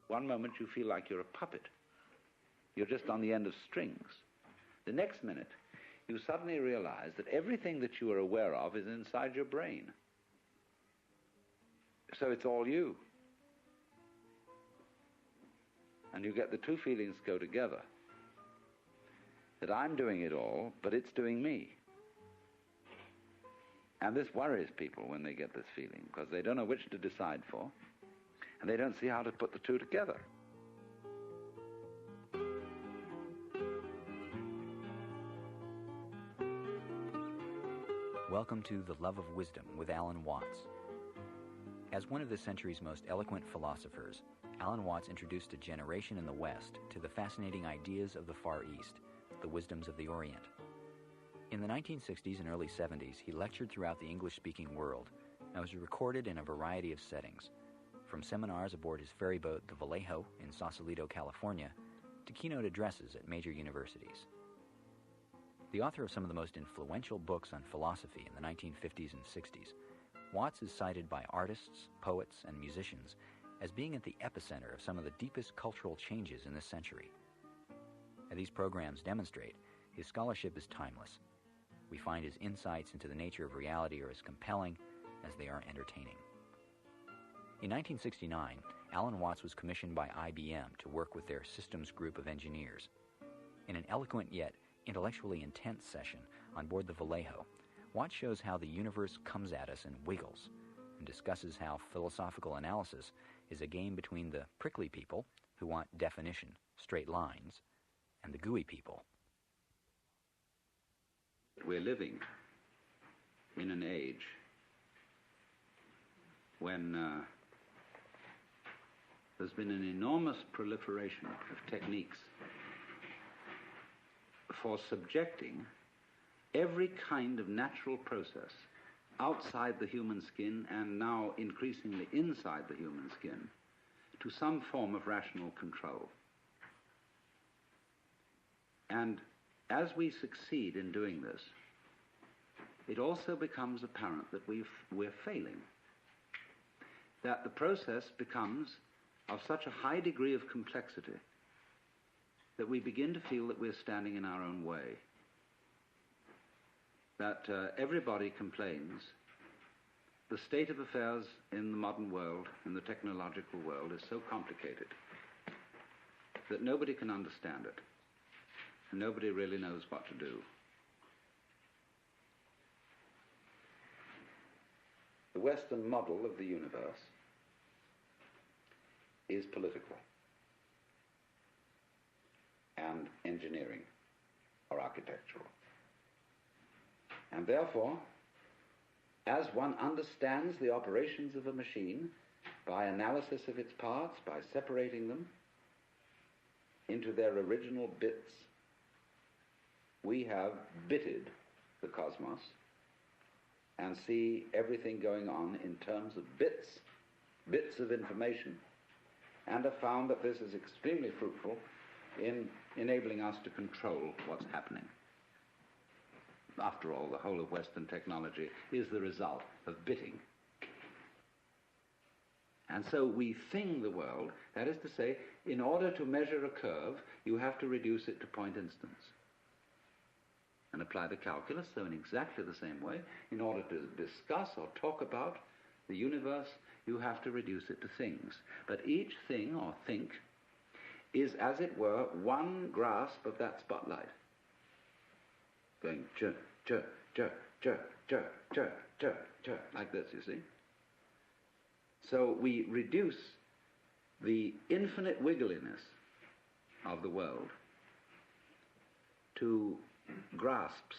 One moment you feel like you're a puppet. You're just on the end of strings. The next minute, you suddenly realize that everything that you are aware of is inside your brain. So it's all you. And you get the two feelings go together. That I'm doing it all, but it's doing me. And this worries people when they get this feeling, because they don't know which to decide for, and they don't see how to put the two together. Welcome to The Love of Wisdom with Alan Watts. As one of this century's most eloquent philosophers, Alan Watts introduced a generation in the West to the fascinating ideas of the Far East, the wisdoms of the Orient. In the 1960s and early 70s, he lectured throughout the English-speaking world and was recorded in a variety of settings, from seminars aboard his ferry boat, the Vallejo, in Sausalito, California, to keynote addresses at major universities. The author of some of the most influential books on philosophy in the 1950s and 60s, Watts is cited by artists, poets, and musicians as being at the epicenter of some of the deepest cultural changes in this century. As these programs demonstrate, his scholarship is timeless. We find his insights into the nature of reality are as compelling as they are entertaining. In 1969, Alan Watts was commissioned by IBM to work with their systems group of engineers. In an eloquent yet intellectually intense session on board the Vallejo, Watts shows how the universe comes at us and wiggles, and discusses how philosophical analysis is a game between the prickly people, who want definition, straight lines, and the gooey people. We're living in an age when there's been an enormous proliferation of techniques for subjecting every kind of natural process outside the human skin, and now increasingly inside the human skin, to some form of rational control. And as we succeed in doing this, it also becomes apparent that we're failing, that the process becomes of such a high degree of complexity that we begin to feel that we're standing in our own way, that everybody complains the state of affairs in the modern world, in the technological world, is so complicated that nobody can understand it. Nobody really knows what to do. The Western model of the universe is political and engineering or architectural. And therefore, as one understands the operations of a machine by analysis of its parts, by separating them into their original bits, we have bitted the cosmos and see everything going on in terms of bits of information, and have found that this is extremely fruitful in enabling us to control what's happening. After all, the whole of Western technology is the result of bitting. And so we thing the world, that is to say, in order to measure a curve, you have to reduce it to point instants. And apply the calculus, so in exactly the same way, in order to discuss or talk about the universe, you have to reduce it to things. But each thing or think is, as it were, one grasp of that spotlight, going chur, chur, chur, chur, chur, chur, chur, chur, like this, you see. So we reduce the infinite wiggliness of the world to grasps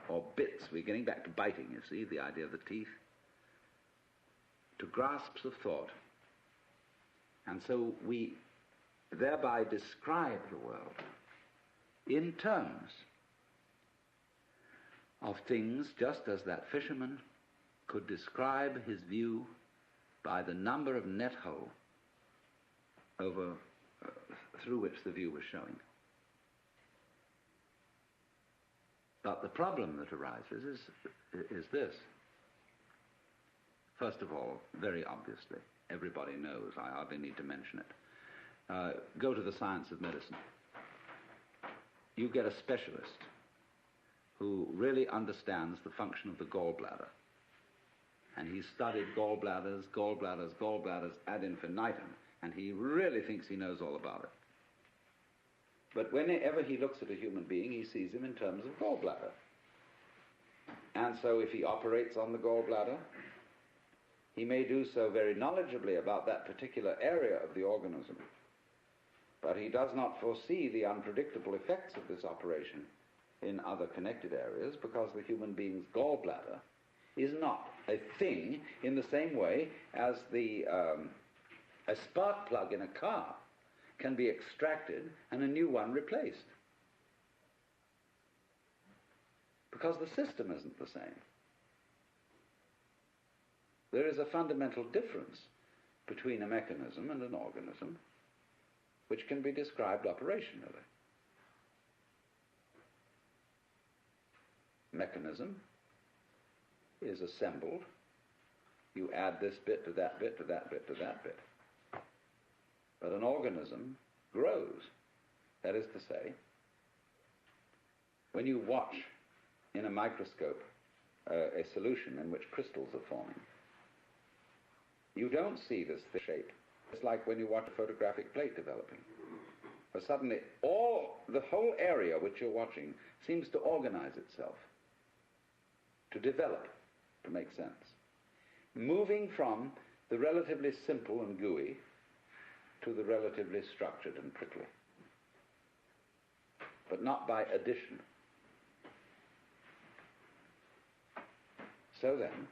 or bits. We're getting back to biting, you see, the idea of the teeth, to grasps of thought. And so we thereby describe the world in terms of things, just as that fisherman could describe his view by the number of net hole over through which the view was showing. But the problem that arises is this. First of all, very obviously, everybody knows, I hardly need to mention it, go to the science of medicine. You get a specialist who really understands the function of the gallbladder. And he's studied gallbladders ad infinitum, and he really thinks he knows all about it. But whenever he looks at a human being, he sees him in terms of gallbladder. And so if he operates on the gallbladder, he may do so very knowledgeably about that particular area of the organism, but he does not foresee the unpredictable effects of this operation in other connected areas, because the human being's gallbladder is not a thing in the same way as a spark plug in a car can be extracted and a new one replaced. Because the system isn't the same. There is a fundamental difference between a mechanism and an organism which can be described operationally. Mechanism is assembled. You add this bit to that bit to that bit to that bit. But an organism grows. That is to say, when you watch in a microscope a solution in which crystals are forming, you don't see this shape. It's like when you watch a photographic plate developing. But suddenly the whole area which you're watching seems to organize itself, to develop, to make sense. Moving from the relatively simple and gooey to the relatively structured and prickly. But not by addition. So then,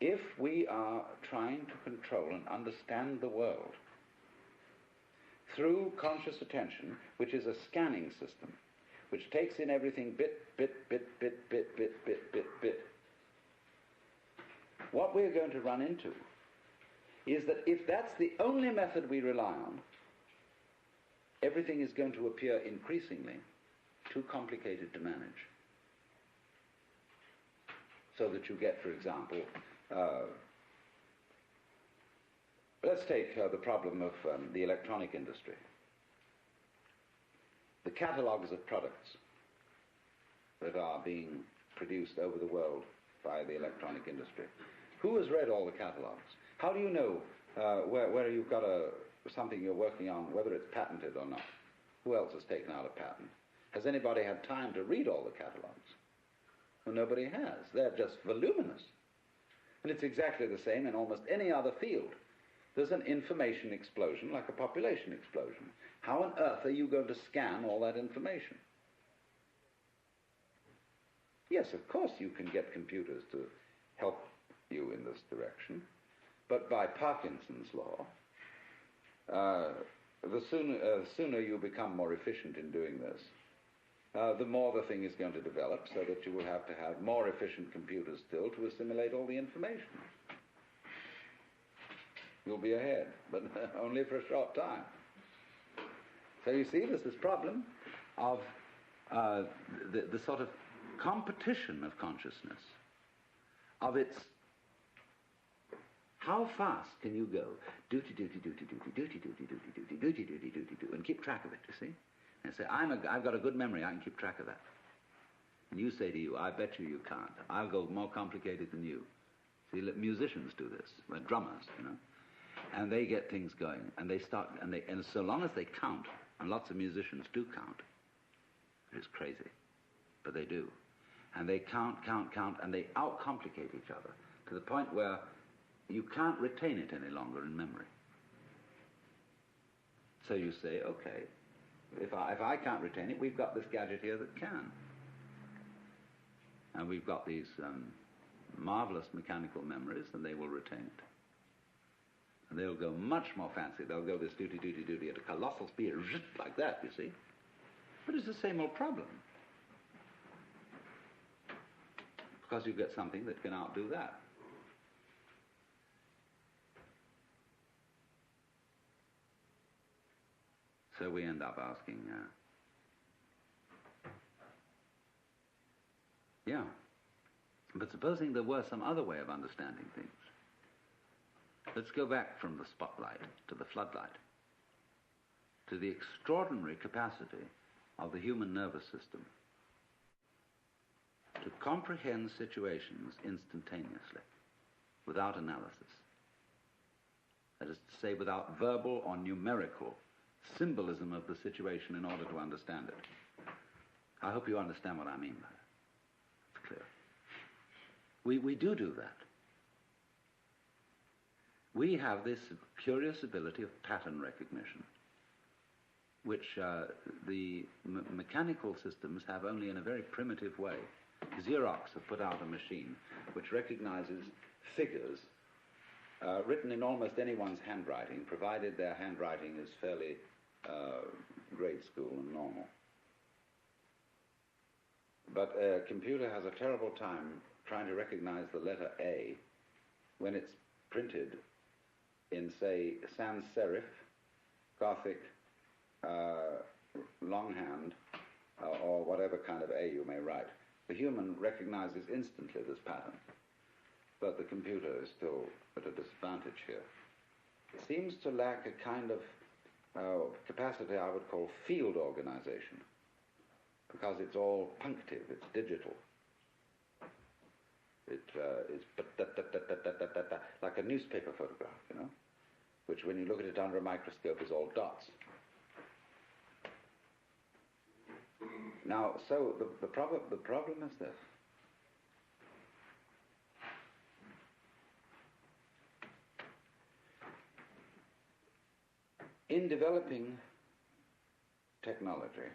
if we are trying to control and understand the world through conscious attention, which is a scanning system, which takes in everything bit, what we're going to run into is that if that's the only method we rely on, everything is going to appear increasingly too complicated to manage. So that you get, for example, let's take the problem of the electronic industry. The catalogues of products that are being produced over the world by the electronic industry. Who has read all the catalogues? How do you know whether you've got something you're working on, whether it's patented or not? Who else has taken out a patent? Has anybody had time to read all the catalogues? Well, nobody has. They're just voluminous. And it's exactly the same in almost any other field. There's an information explosion like a population explosion. How on earth are you going to scan all that information? Yes, of course you can get computers to help you in this direction, but by Parkinson's law, the sooner you become more efficient in doing this, the more the thing is going to develop, so that you will have to have more efficient computers still to assimilate all the information. You'll be ahead, but only for a short time. So you see, there's this problem of the sort of competition of consciousness, of its how fast can you go, and keep track of it, you see? And say, I've got a good memory, I can keep track of that. And you say to you, I bet you can't. I'll go more complicated than you. See, musicians do this, like drummers, you know. And they get things going, and they start, and so long as they count, and lots of musicians do count, it's crazy, but they do. And they count, and they out-complicate each other to the point where you can't retain it any longer in memory. So you say, okay, if I can't retain it, we've got this gadget here that can. And we've got these marvelous mechanical memories, and they will retain it. And they'll go much more fancy. They'll go this duty at a colossal speed, like that, you see. But it's the same old problem. Because you get something that can outdo that. So we end up asking, but supposing there were some other way of understanding things. Let's go back from the spotlight to the floodlight, to the extraordinary capacity of the human nervous system to comprehend situations instantaneously, without analysis. That is to say, without verbal or numerical symbolism of the situation in order to understand it. I hope you understand what I mean by that. It's clear. We do that. We have this curious ability of pattern recognition, which the mechanical systems have only in a very primitive way. Xerox have put out a machine which recognizes figures written in almost anyone's handwriting, provided their handwriting is fairly grade school and normal. But a computer has a terrible time trying to recognize the letter A when it's printed in, say, sans serif, Gothic, longhand, or whatever kind of A you may write. The human recognizes instantly this pattern, but the computer is still at a disadvantage here. It seems to lack a kind of capacity I would call field organization, because it's all punctive, it's digital. It is like a newspaper photograph, you know, which when you look at it under a microscope is all dots. Now, so the problem is this. In developing technology,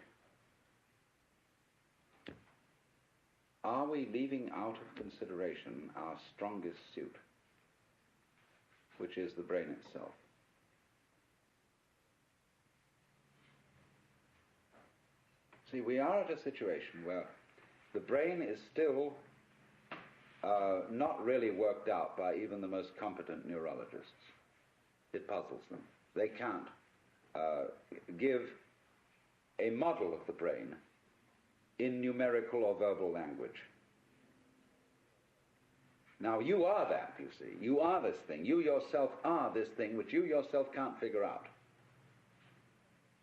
are we leaving out of consideration our strongest suit, which is the brain itself? See, we are at a situation where the brain is still not really worked out by even the most competent neurologists. It puzzles them. They can't give a model of the brain in numerical or verbal language. Now, you are that, you see. You are this thing. You yourself are this thing which you yourself can't figure out.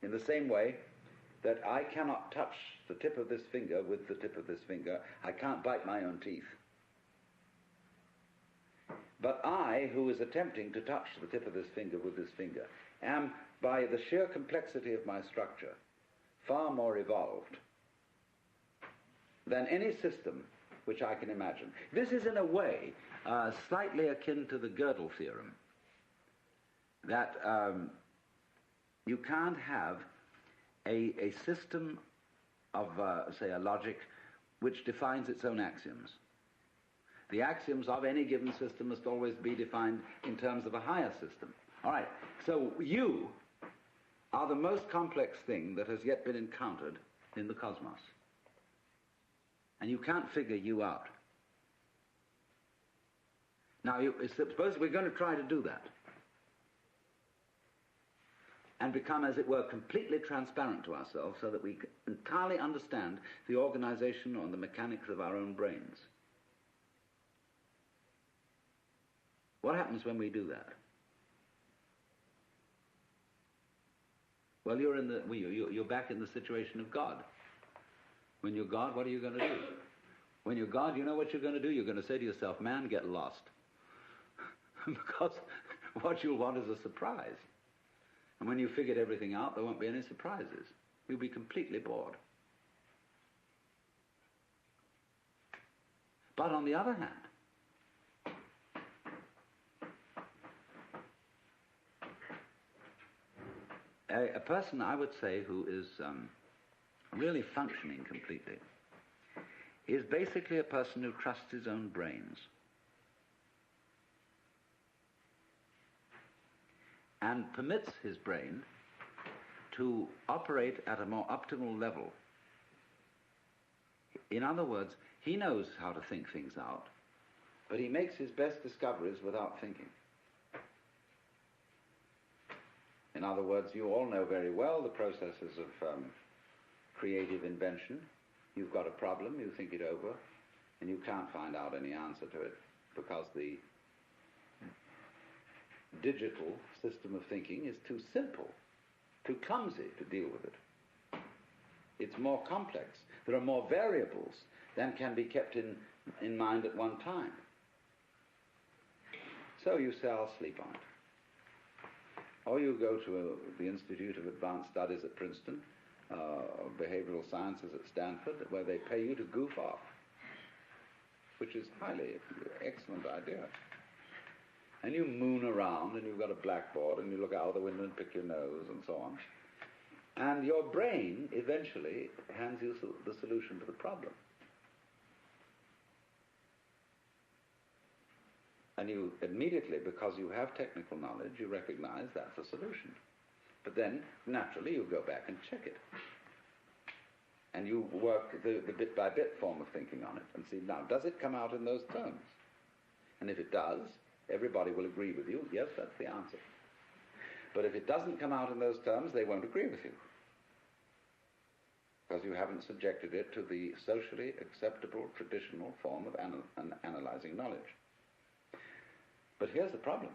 In the same way that I cannot touch the tip of this finger with the tip of this finger. I can't bite my own teeth. But I, who is attempting to touch the tip of this finger with this finger, am, by the sheer complexity of my structure, far more evolved than any system which I can imagine. This is, in a way, slightly akin to the Gödel theorem, that you can't have a system of, say, a logic which defines its own axioms. The axioms of any given system must always be defined in terms of a higher system. All right, so you are the most complex thing that has yet been encountered in the cosmos. And you can't figure you out. Now, suppose we're going to try to do that and become, as it were, completely transparent to ourselves so that we entirely understand the organization or the mechanics of our own brains. What happens when we do that? Well, you're back in the situation of God. When you're God, what are you going to do? When you're God, you know what you're going to do? You're going to say to yourself, man, get lost. Because what you'll want is a surprise. And when you've figured everything out, there won't be any surprises. You'll be completely bored. But on the other hand, a person, I would say, who is really functioning completely is basically a person who trusts his own brains and permits his brain to operate at a more optimal level. In other words, he knows how to think things out, but he makes his best discoveries without thinking. In other words, you all know very well the processes of creative invention. You've got a problem, you think it over, and you can't find out any answer to it because the digital system of thinking is too simple, too clumsy to deal with it. It's more complex. There are more variables than can be kept in mind at one time. So you sell sleep on it. Or you go to the Institute of Advanced Studies at Princeton, Behavioral Sciences at Stanford, where they pay you to goof off, which is highly excellent idea. And you moon around, and you've got a blackboard, and you look out the window and pick your nose, and so on. And your brain eventually hands you the solution to the problem. And you immediately, because you have technical knowledge, you recognize that's a solution. But then, naturally, you go back and check it. And you work the bit-by-bit form of thinking on it and see, now, does it come out in those terms? And if it does, everybody will agree with you, yes, that's the answer. But if it doesn't come out in those terms, they won't agree with you, because you haven't subjected it to the socially acceptable, traditional form of analyzing knowledge. But here's the problem.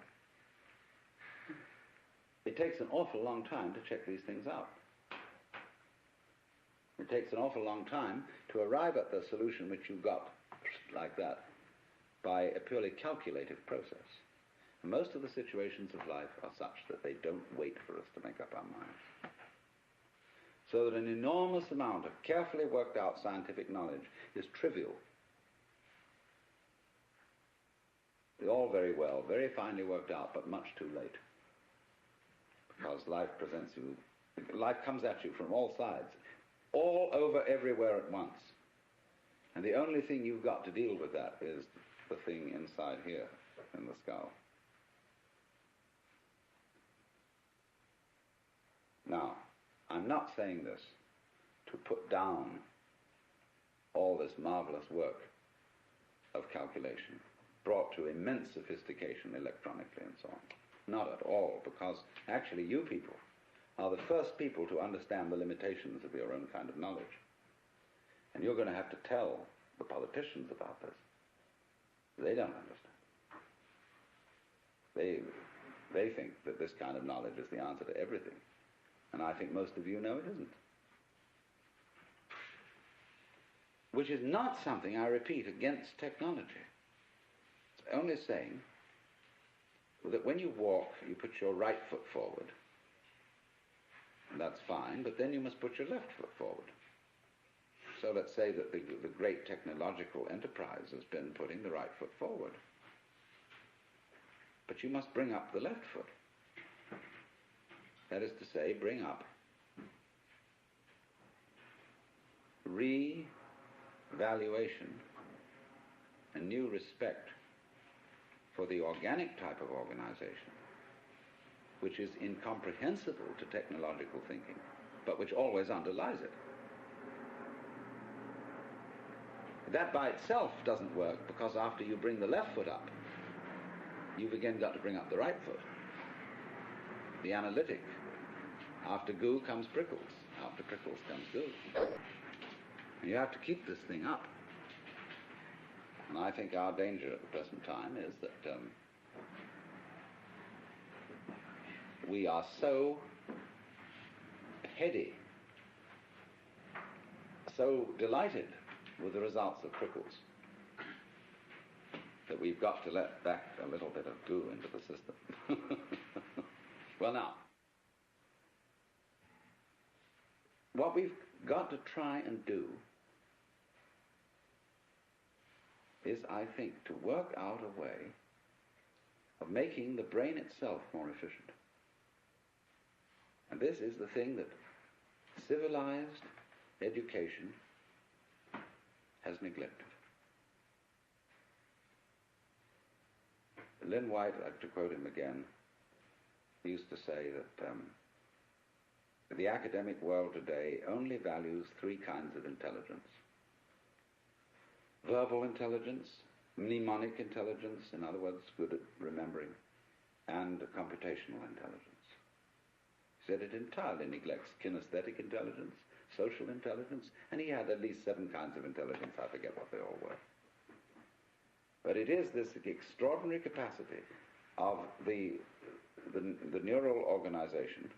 It takes an awful long time to check these things out. It takes an awful long time to arrive at the solution which you got like that by a purely calculative process. And most of the situations of life are such that they don't wait for us to make up our minds. So that an enormous amount of carefully worked out scientific knowledge is trivial. It's all very well, very finely worked out, but much too late. Because life comes at you from all sides, all over, everywhere at once. And the only thing you've got to deal with that is the thing inside here, in the skull. Now, I'm not saying this to put down all this marvelous work of calculation, brought to immense sophistication electronically and so on. Not at all, because actually you people are the first people to understand the limitations of your own kind of knowledge. And you're going to have to tell the politicians about this. They don't understand. They think that this kind of knowledge is the answer to everything. And I think most of you know it isn't. Which is not something, I repeat, against technology. It's only saying that when you walk, you put your right foot forward. And that's fine, but then you must put your left foot forward. So let's say that the great technological enterprise has been putting the right foot forward. But you must bring up the left foot. That is to say, bring up re-evaluation and new respect for the organic type of organization, which is incomprehensible to technological thinking, but which always underlies it. That by itself doesn't work, because after you bring the left foot up, you've again got to bring up the right foot. The analytic. After goo comes prickles. After prickles comes goo. And you have to keep this thing up. And I think our danger at the present time is that we are so heady, so delighted with the results of prickles, that we've got to let back a little bit of goo into the system. Well, now, what we've got to try and do is, I think, to work out a way of making the brain itself more efficient. And this is the thing that civilized education has neglected. Lynn White, I'd like to quote him again, he used to say that the academic world today only values three kinds of intelligence: verbal intelligence, mnemonic intelligence, in other words, good at remembering, and computational intelligence. He said it entirely neglects kinesthetic intelligence, social intelligence, and he had at least 7 kinds of intelligence. I forget what they all were. But it is this extraordinary capacity of the the neural organization,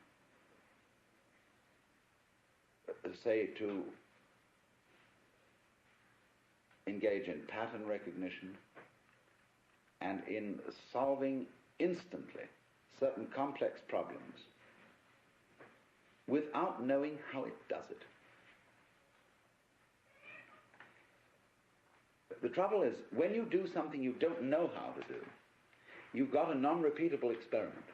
say, to engage in pattern recognition and in solving instantly certain complex problems without knowing how it does it. The trouble is, when you do something you don't know how to do, you've got a non-repeatable experiment,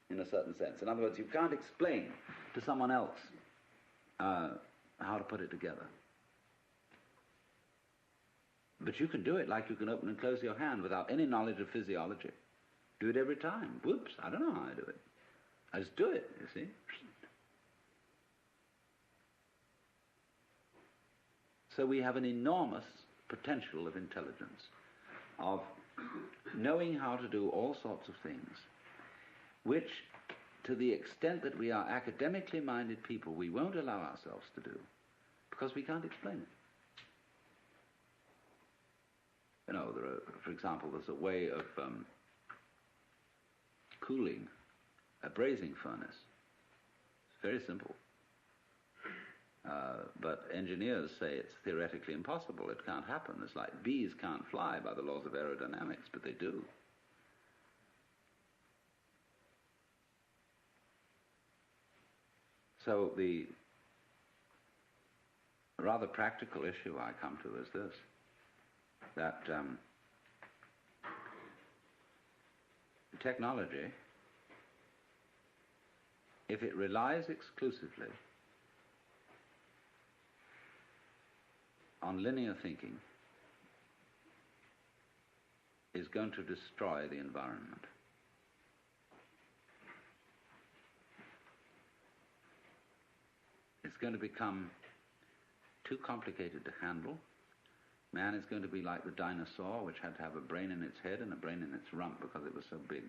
in a certain sense. In other words, you can't explain to someone else how to put it together. But you can do it like you can open and close your hand without any knowledge of physiology. Do it every time. Whoops, I don't know how I do it. I just do it, you see. So we have an enormous potential of intelligence, of knowing how to do all sorts of things, which, to the extent that we are academically minded people, we won't allow ourselves to do, because we can't explain it. You know, for example, there's a way of cooling a brazing furnace. It's very simple. But engineers say it's theoretically impossible. It can't happen. It's like bees can't fly by the laws of aerodynamics, but they do. So the rather practical issue I come to is this, that technology, if it relies exclusively on linear thinking, is going to destroy the environment. It's going to become too complicated to handle. Man is going to be like the dinosaur, which had to have a brain in its head and a brain in its rump because it was so big.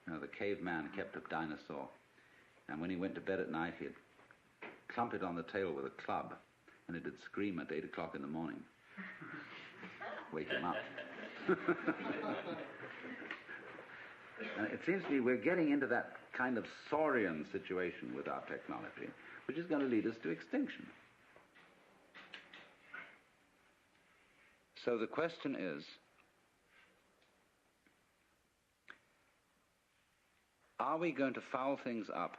You know, the caveman kept a dinosaur, and when he went to bed at night, he'd clump it on the tail with a club, and it'd scream at 8 o'clock in the morning. Wake him up. And it seems to me we're getting into that kind of saurian situation with our technology, which is going to lead us to extinction. So the question is, are we going to foul things up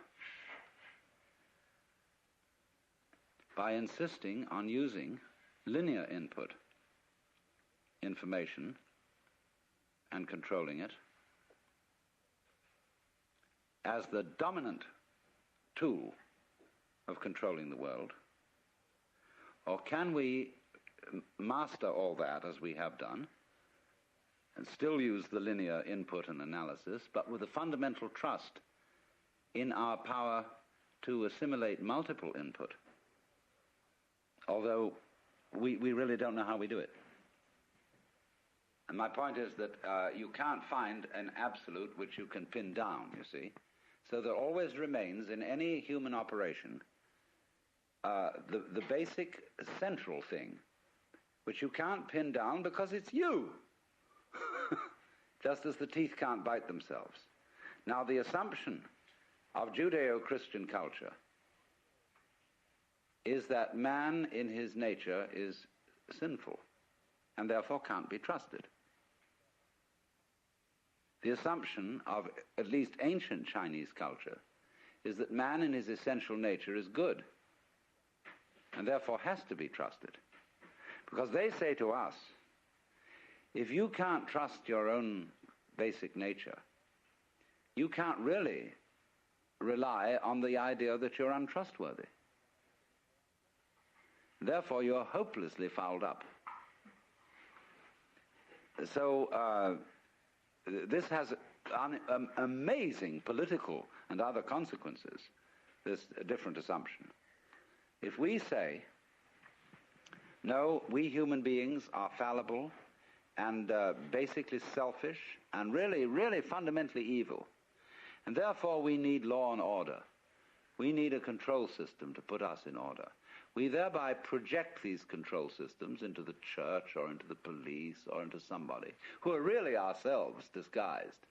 by insisting on using linear input information and controlling it as the dominant tool of controlling the world? Or can we master all that, as we have done, and still use the linear input and analysis, but with a fundamental trust in our power to assimilate multiple input, although we really don't know how we do it? And my point is that you can't find an absolute which you can pin down, you see. So there always remains in any human operation the basic central thing, which you can't pin down because it's you, just as the teeth can't bite themselves. Now, the assumption of Judeo-Christian culture is that man in his nature is sinful and therefore can't be trusted. The assumption of at least ancient Chinese culture is that man in his essential nature is good and therefore has to be trusted. Because they say to us, if you can't trust your own basic nature, you can't really rely on the idea that you're untrustworthy. Therefore, you're hopelessly fouled up. So this has amazing political and other consequences, this different assumption. If we say, no, we human beings are fallible and basically selfish and really, really fundamentally evil, and therefore we need law and order. We need a control system to put us in order. We thereby project these control systems into the church or into the police or into somebody who are really ourselves disguised.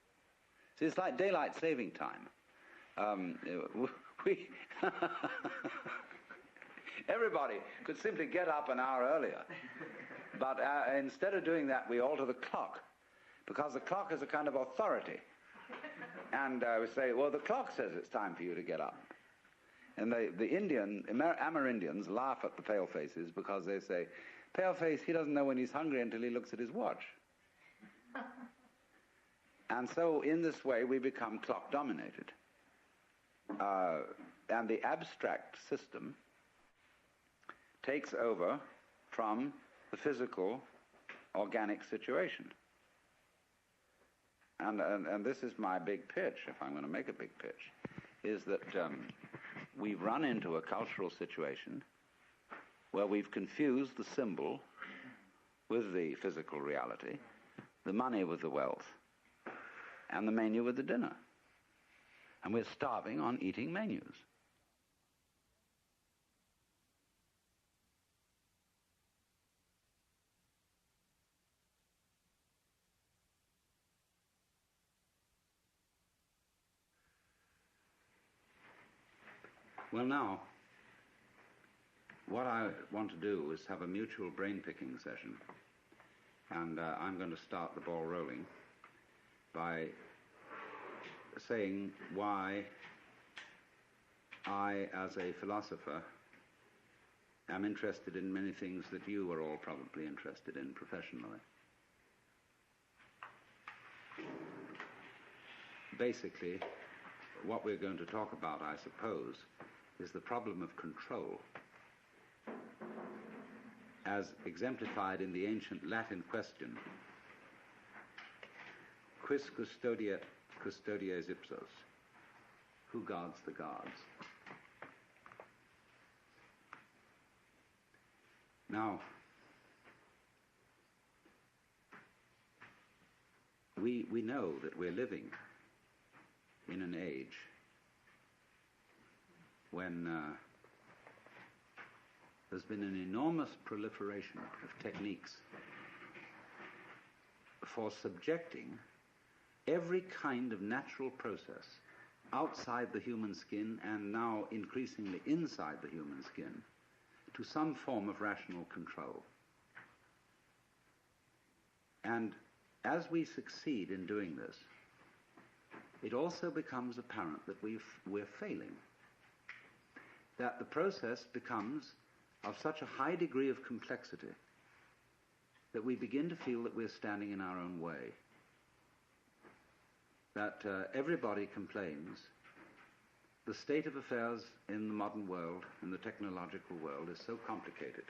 See, it's like daylight saving time. We everybody could simply get up an hour earlier, but instead of doing that, we alter the clock, because the clock is a kind of authority. And we say, well, the clock says it's time for you to get up. And the Amerindians laugh at the pale-faces because they say, pale-face, he doesn't know when he's hungry until he looks at his watch. And so in this way, we become clock-dominated. And the abstract system takes over from the physical, organic situation. And this is my big pitch, if I'm going to make a big pitch, is that we've run into a cultural situation where we've confused the symbol with the physical reality, the money with the wealth, and the menu with the dinner. And we're starving on eating menus. Well, now, what I want to do is have a mutual brain-picking session. And I'm going to start the ball rolling by saying why I, as a philosopher, am interested in many things that you are all probably interested in professionally. Basically, what we're going to talk about, I suppose, is the problem of control, as exemplified in the ancient Latin question, quis custodiet custodies ipsos? Who guards the guards? Now, we know that we're living in an age when there's been an enormous proliferation of techniques for subjecting every kind of natural process outside the human skin and now increasingly inside the human skin to some form of rational control. And as we succeed in doing this, it also becomes apparent that we're failing, that the process becomes of such a high degree of complexity that we begin to feel that we're standing in our own way, that everybody complains the state of affairs in the modern world, in the technological world, is so complicated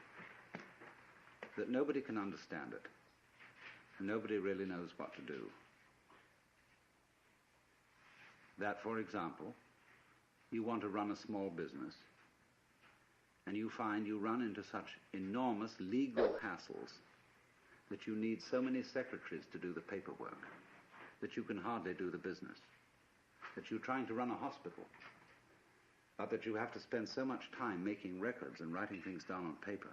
that nobody can understand it, and nobody really knows what to do. That, for example, you want to run a small business, and you find you run into such enormous legal hassles that you need so many secretaries to do the paperwork that you can hardly do the business, that you're trying to run a hospital, but that you have to spend so much time making records and writing things down on paper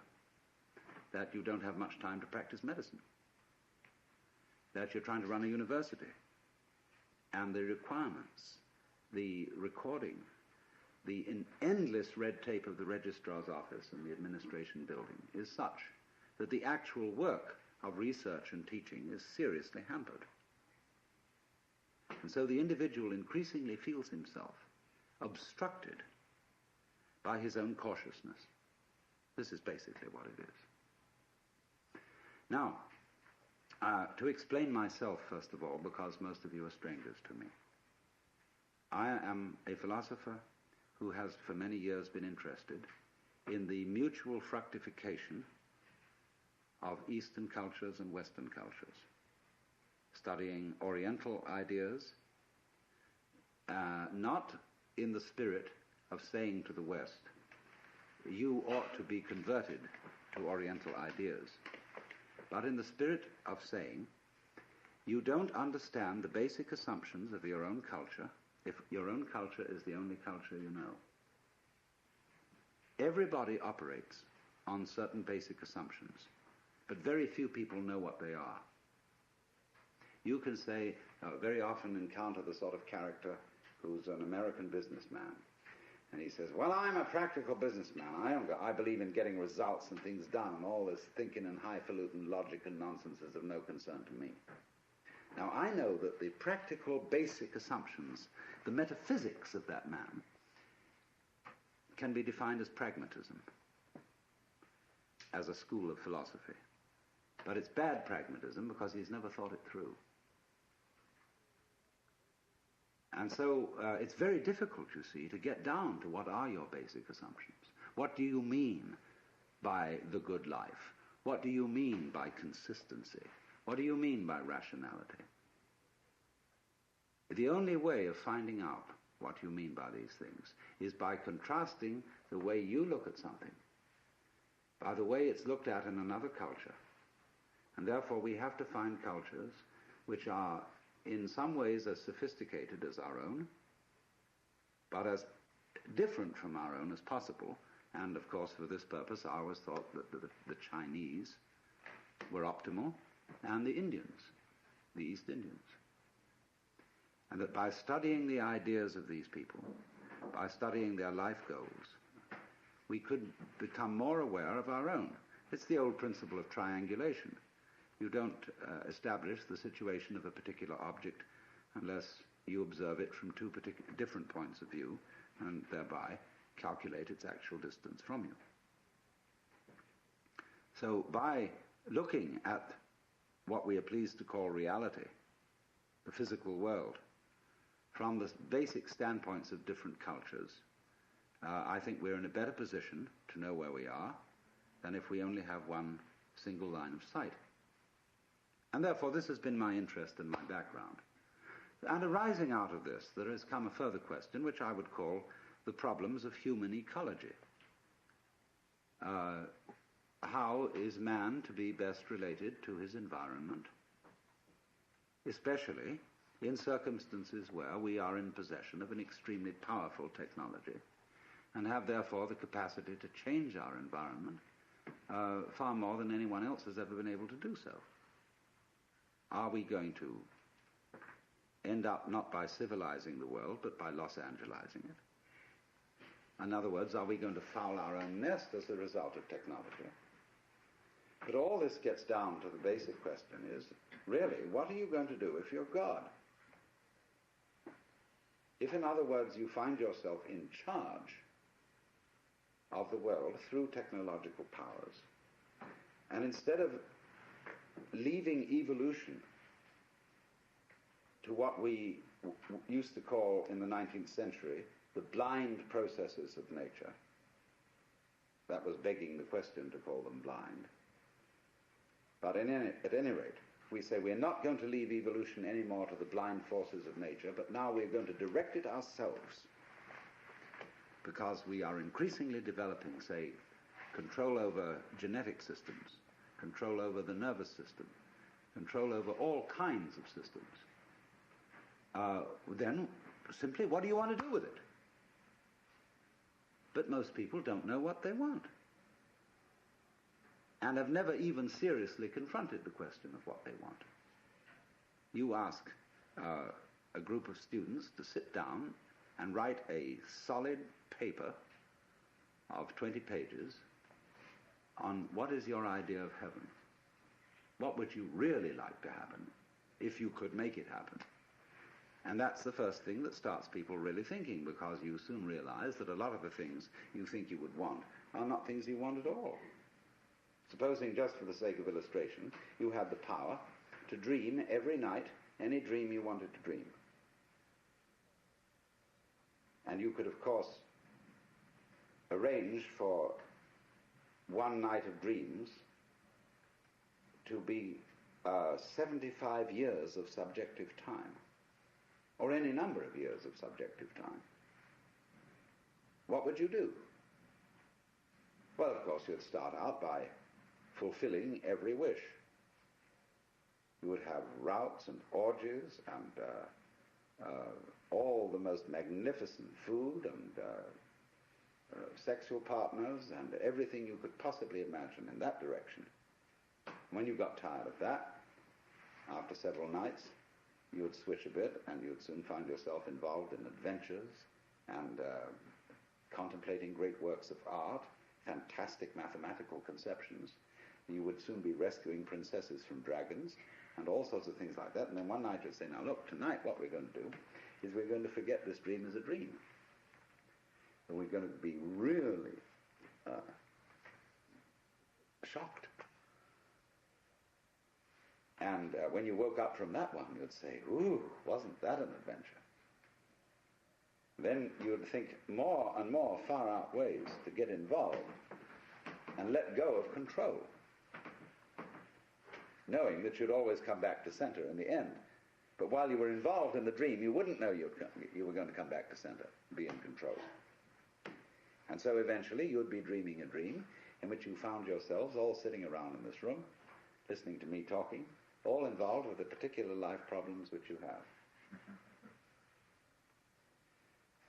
that you don't have much time to practice medicine, that you're trying to run a university, and the requirements, the recording, the endless red tape of the registrar's office and the administration building is such that the actual work of research and teaching is seriously hampered. And so the individual increasingly feels himself obstructed by his own cautiousness. This is basically what it is. Now, to explain myself, first of all, because most of you are strangers to me, I am a philosopher who has for many years been interested in the mutual fructification of Eastern cultures and Western cultures, studying Oriental ideas, not in the spirit of saying to the West, you ought to be converted to Oriental ideas, but in the spirit of saying, you don't understand the basic assumptions of your own culture if your own culture is the only culture you know. Everybody operates on certain basic assumptions, but very few people know what they are. You can say, very often encounter the sort of character who's an American businessman. And he says, well, I'm a practical businessman. I believe in getting results and things done, and all this thinking and highfalutin logic and nonsense is of no concern to me. Now, I know that the practical basic assumptions, the metaphysics of that man, can be defined as pragmatism, as a school of philosophy. But it's bad pragmatism because he's never thought it through. And so it's very difficult, you see, to get down to what are your basic assumptions. What do you mean by the good life? What do you mean by consistency? What do you mean by rationality? The only way of finding out what you mean by these things is by contrasting the way you look at something by the way it's looked at in another culture. And therefore we have to find cultures which are in some ways as sophisticated as our own, but as different from our own as possible. And of course, for this purpose, I always thought that the Chinese were optimal, and the Indians, the East Indians. And that by studying the ideas of these people, by studying their life goals, we could become more aware of our own. It's the old principle of triangulation. You don't establish the situation of a particular object unless you observe it from two different points of view and thereby calculate its actual distance from you. So by looking at what we are pleased to call reality, the physical world, from the basic standpoints of different cultures, I think we're in a better position to know where we are than if we only have one single line of sight. And therefore this has been my interest and my background. And arising out of this, there has come a further question, which I would call the problems of human ecology. How is man to be best related to his environment, especially in circumstances where we are in possession of an extremely powerful technology and have therefore the capacity to change our environment far more than anyone else has ever been able to do so? Are we going to end up not by civilizing the world, but by Los Angelizing it? In other words, are we going to foul our own nest as a result of technology? But all this gets down to the basic question is, really, what are you going to do if you're God? If, in other words, you find yourself in charge of the world through technological powers, and instead of leaving evolution to what we used to call in the 19th century the blind processes of nature, that was begging the question to call them blind. But at any rate, we say we're not going to leave evolution anymore to the blind forces of nature, but now we're going to direct it ourselves, because we are increasingly developing, say, control over genetic systems, control over the nervous system, control over all kinds of systems. Then, simply, what do you want to do with it? But most people don't know what they want, and have never even seriously confronted the question of what they want. You ask a group of students to sit down and write a solid paper of 20 pages on what is your idea of heaven. What would you really like to happen if you could make it happen? And that's the first thing that starts people really thinking, because you soon realize that a lot of the things you think you would want are not things you want at all. Supposing, just for the sake of illustration, you had the power to dream every night any dream you wanted to dream. And you could, of course, arrange for one night of dreams to be 75 years of subjective time, or any number of years of subjective time. What would you do? Well, of course, you'd start out by fulfilling every wish. You would have routs and orgies and all the most magnificent food and sexual partners and everything you could possibly imagine in that direction. When you got tired of that, after several nights, you would switch a bit and you would soon find yourself involved in adventures and contemplating great works of art, fantastic mathematical conceptions. You would soon be rescuing princesses from dragons and all sorts of things like that. And then one night you'd say, now look, tonight what we're going to do is we're going to forget this dream as a dream. And we're going to be really shocked. And when you woke up from that one, you'd say, ooh, wasn't that an adventure? Then you would think more and more far-out ways to get involved and let go of control, knowing that you'd always come back to center in the end. But while you were involved in the dream, you wouldn't know you were going to come back to center, be in control. And so eventually you would be dreaming a dream in which you found yourselves all sitting around in this room, listening to me talking, all involved with the particular life problems which you have.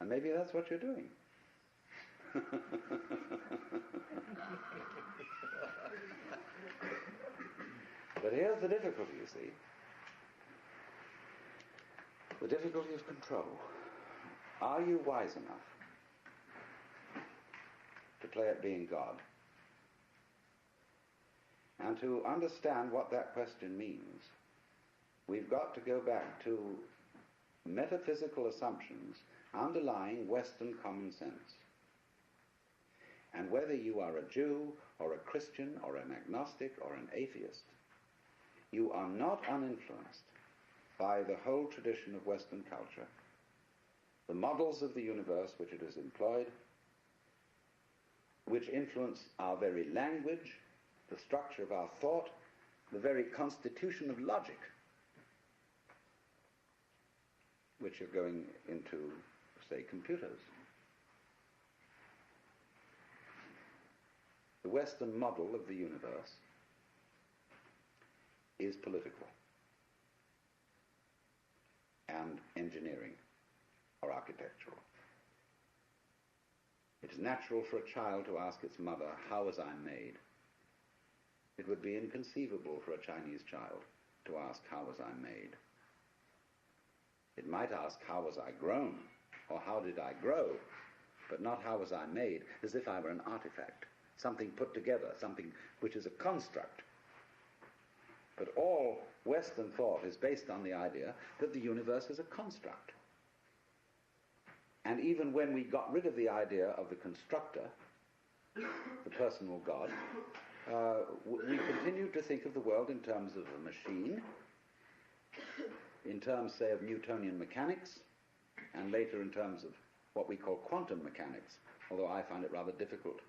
And maybe that's what you're doing. But here's the difficulty, you see. The difficulty of control. Are you wise enough to play at being God? And to understand what that question means, we've got to go back to metaphysical assumptions underlying Western common sense. And whether you are a Jew or a Christian or an agnostic or an atheist, you are not uninfluenced by the whole tradition of Western culture, the models of the universe which it has employed, which influence our very language, the structure of our thought, the very constitution of logic, which are going into, say, computers. The Western model of the universe is political and engineering or architectural. It is natural for a child to ask its mother, how was I made? It would be inconceivable for a Chinese child to ask, how was I made? It might ask, how was I grown? Or how did I grow? But not how was I made, as if I were an artifact, something put together, something which is a construct. But all Western thought is based on the idea that the universe is a construct. And even when we got rid of the idea of the constructor, the personal God, we continued to think of the world in terms of a machine, in terms, say, of Newtonian mechanics, and later in terms of what we call quantum mechanics, although I find it rather difficult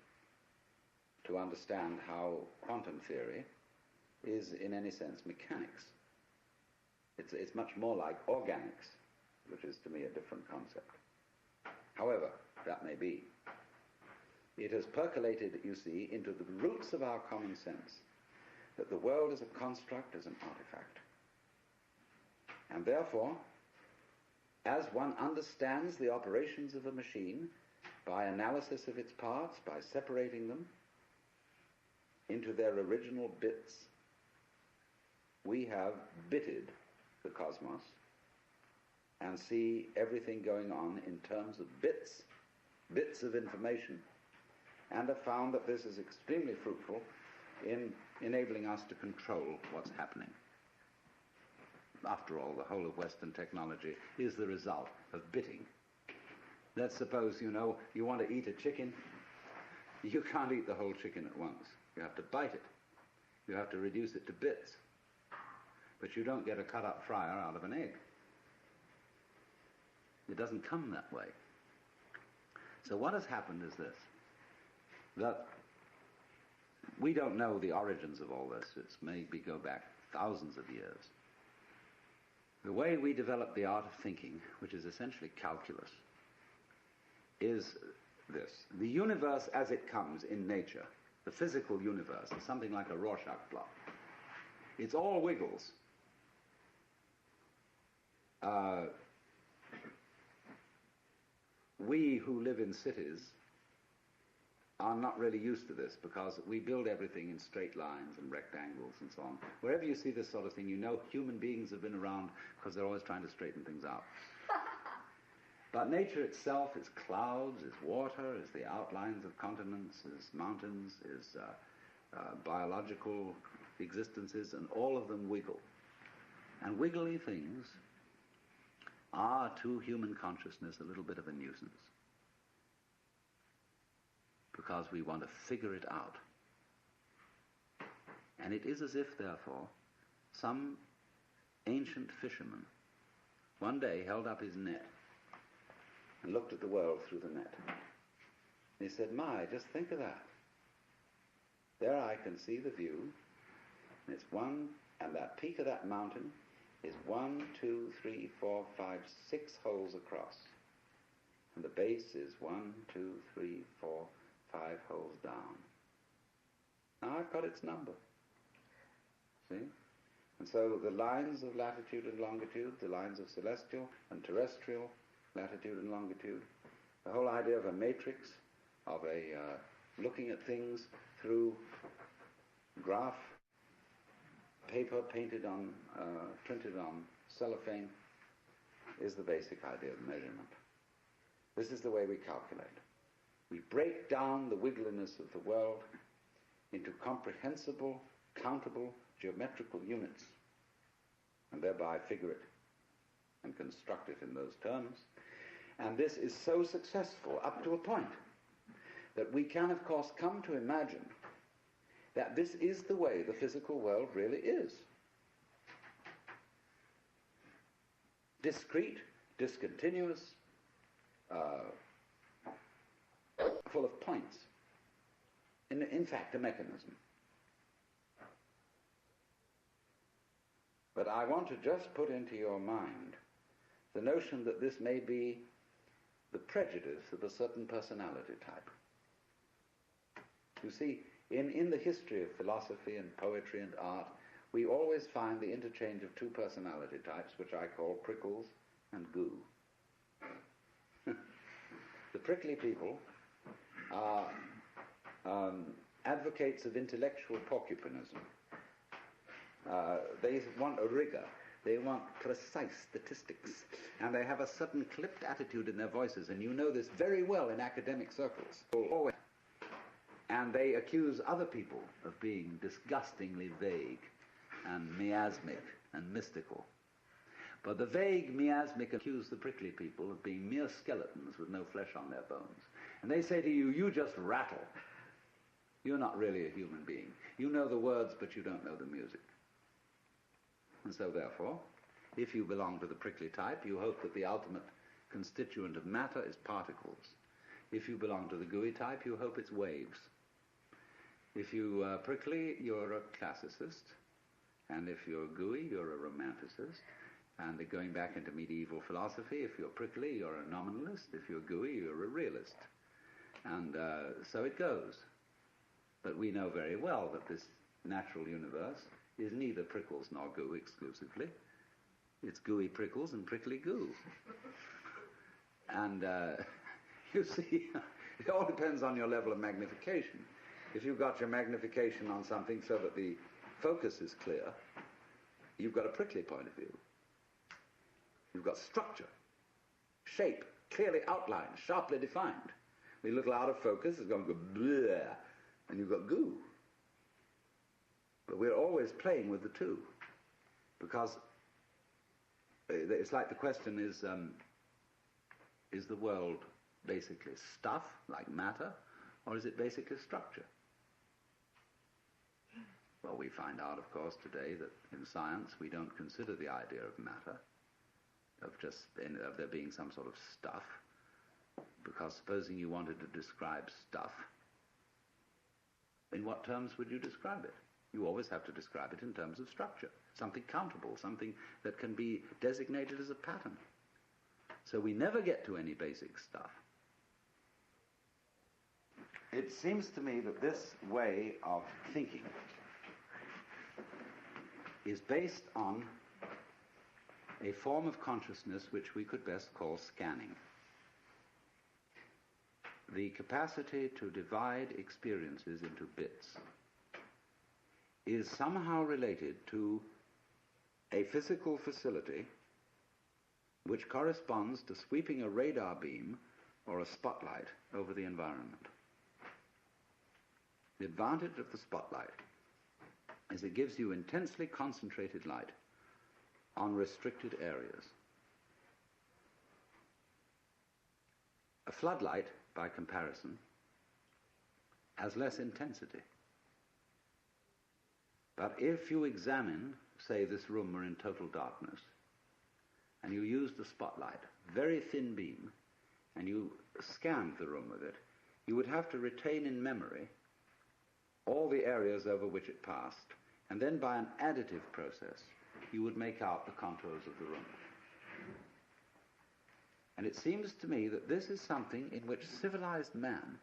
to understand how quantum theory is, in any sense, mechanics. It's much more like organics, which is, to me, a different concept. However, that may be. It has percolated, you see, into the roots of our common sense that the world is a construct, is an artifact. And therefore, as one understands the operations of a machine by analysis of its parts, by separating them into their original bits, we have bitted the cosmos and see everything going on in terms of bits of information, and have found that this is extremely fruitful in enabling us to control what's happening. After all, the whole of Western technology is the result of bitting. Let's suppose, you want to eat a chicken. You can't eat the whole chicken at once. You have to bite it. You have to reduce it to bits. But you don't get a cut-up fryer out of an egg. It doesn't come that way. So what has happened is this, that we don't know the origins of all this. It's maybe go back thousands of years. The way we develop the art of thinking, which is essentially calculus, is this. The universe as it comes in nature, the physical universe, is something like a Rorschach plot. It's all wiggles. We who live in cities are not really used to this, because we build everything in straight lines and rectangles and so on. Wherever you see this sort of thing, you know human beings have been around because they're always trying to straighten things out. But nature itself is clouds, is water, is the outlines of continents, is mountains, is biological existences, and all of them wiggle. And wiggly things are, to human consciousness, a little bit of a nuisance, because we want to figure it out. And it is as if, therefore, some ancient fisherman one day held up his net and looked at the world through the net. And he said, "My, just think of that. There I can see the view, and it's and that peak of that mountain is 1, 2, 3, 4, 5, 6 holes across. And the base is 1, 2, 3, 4, 5 holes down. Now I've got its number. See? And so the lines of latitude and longitude, the lines of celestial and terrestrial latitude and longitude, the whole idea of a matrix, of looking at things through graph paper printed on cellophane, is the basic idea of measurement. This is the way we calculate. We break down the wiggliness of the world into comprehensible, countable, geometrical units, and thereby figure it and construct it in those terms. And this is so successful up to a point that we can, of course, come to imagine that this is the way the physical world really is. Discrete, discontinuous, full of points. In fact, a mechanism. But I want to just put into your mind the notion that this may be the prejudice of a certain personality type. You see, in the history of philosophy and poetry and art, we always find the interchange of two personality types, which I call prickles and goo. The prickly people are advocates of intellectual porcupinism. They want a rigor. They want precise statistics. And they have a certain clipped attitude in their voices, and you know this very well in academic circles. And they accuse other people of being disgustingly vague and miasmic and mystical. But the vague, miasmic accuse the prickly people of being mere skeletons with no flesh on their bones. And they say to you, you just rattle. You're not really a human being. You know the words, but you don't know the music. And so therefore, if you belong to the prickly type, you hope that the ultimate constituent of matter is particles. If you belong to the gooey type, you hope it's waves. If you are prickly, you're a classicist. And if you're gooey, you're a romanticist. And going back into medieval philosophy, if you're prickly, you're a nominalist. If you're gooey, you're a realist. And so it goes. But we know very well that this natural universe is neither prickles nor goo exclusively. It's gooey prickles and prickly goo. And you see, it all depends on your level of magnification. If you've got your magnification on something so that the focus is clear, you've got a prickly point of view. You've got structure, shape, clearly outlined, sharply defined. A little out of focus, it's going to go bleh, and you've got goo. But we're always playing with the two, because it's like the question is the world basically stuff, like matter, or is it basically structure? Well, we find out, of course, today that in science we don't consider the idea of matter, of there being some sort of stuff, because supposing you wanted to describe stuff, in what terms would you describe it? You always have to describe it in terms of structure, something countable, something that can be designated as a pattern. So we never get to any basic stuff. It seems to me that this way of thinking is based on a form of consciousness which we could best call scanning. the capacity to divide experiences into bits is somehow related to a physical facility which corresponds to sweeping a radar beam or a spotlight over the environment. The advantage of the spotlight is it gives you intensely concentrated light on restricted areas. A floodlight, by comparison, has less intensity. But if you examine, say, this room were in total darkness, and you use the spotlight, very thin beam, and you scanned the room with it, you would have to retain in memory all the areas over which it passed, and then by an additive process, you would make out the contours of the room. And it seems to me that this is something in which civilized man,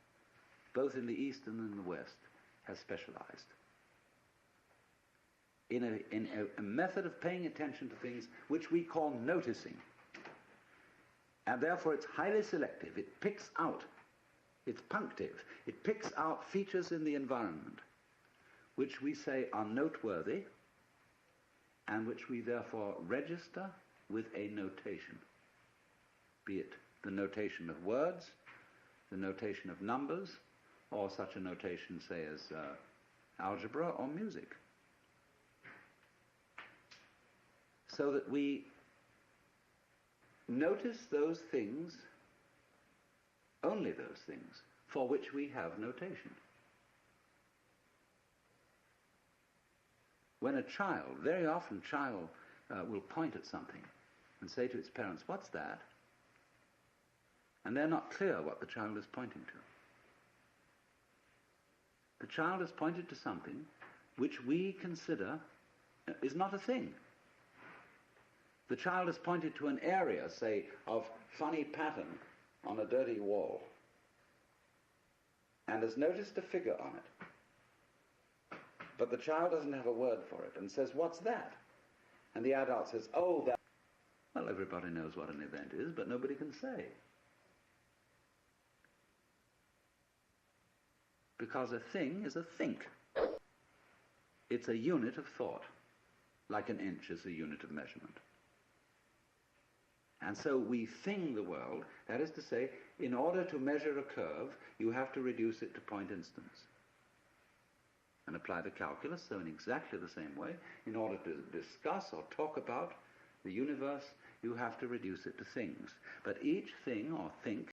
both in the East and in the West, has specialized. In a method of paying attention to things which we call noticing. And therefore it's highly selective. It picks out, it's punctive, it picks out features in the environment which we say are noteworthy and which we therefore register with a notation. Be it the notation of words, the notation of numbers, or such a notation, say, as algebra or music. So that we notice those things, only those things, for which we have notation. When a child, very often a child will point at something and say to its parents, "What's that?" And they're not clear what the child is pointing to. The child has pointed to something which we consider is not a thing. The child has pointed to an area, say, of funny pattern on a dirty wall, and has noticed a figure on it. But the child doesn't have a word for it and says, "What's that?" And the adult says, "Oh, that." Well, everybody knows what an event is, but nobody can say. Because a thing is a think. It's a unit of thought, like an inch is a unit of measurement. And so we thing the world, that is to say, in order to measure a curve, you have to reduce it to point instants. And apply the calculus, so in exactly the same way, in order to discuss or talk about the universe, you have to reduce it to things. But each thing or think